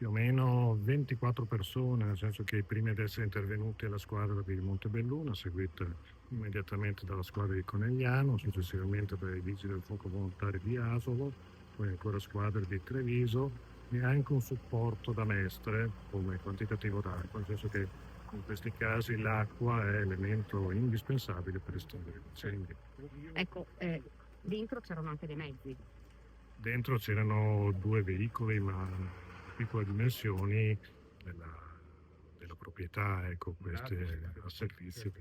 più o meno 24 persone, nel senso che i primi ad essere intervenuti è la squadra di Montebelluna, seguita immediatamente dalla squadra di Conegliano, successivamente dai vigili del fuoco volontari di Asolo, poi ancora squadre di Treviso e anche un supporto da Mestre come quantitativo d'acqua, nel senso che in questi casi l'acqua è elemento indispensabile per estinguere gli incendi. Ecco, dentro c'erano anche dei mezzi. Dentro c'erano 2 veicoli, ma di piccole dimensioni della della proprietà, ecco, queste a servizio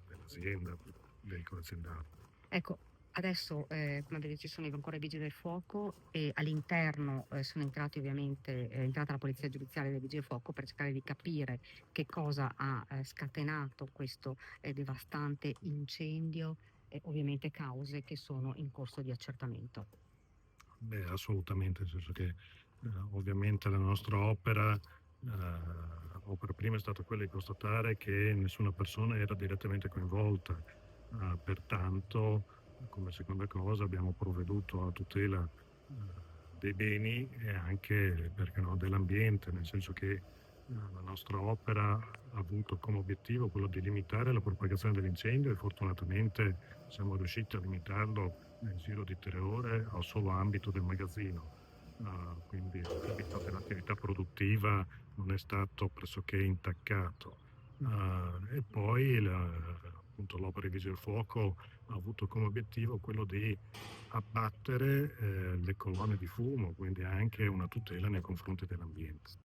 dell'azienda, veicolo aziendale. Ecco, adesso, come vedi ci sono ancora i vigili del fuoco e all'interno, sono entrati ovviamente è entrata la polizia giudiziaria dei vigili del fuoco per cercare di capire che cosa ha, scatenato questo, devastante incendio e ovviamente cause che sono in corso di accertamento. Beh, assolutamente, nel senso che, ovviamente la nostra opera prima è stata quella di constatare che nessuna persona era direttamente coinvolta. Pertanto, come seconda cosa abbiamo provveduto a tutela, dei beni e anche, perché no, dell'ambiente, nel senso che, la nostra opera ha avuto come obiettivo quello di limitare la propagazione dell'incendio e fortunatamente siamo riusciti a limitarlo nel giro di 3 ore al solo ambito del magazzino. Quindi l'ambito dell'attività produttiva non è stato pressoché intaccato. E poi appunto l'opera di vigili del fuoco ha avuto come obiettivo quello di abbattere le colonne di fumo, quindi anche una tutela nei confronti dell'ambiente.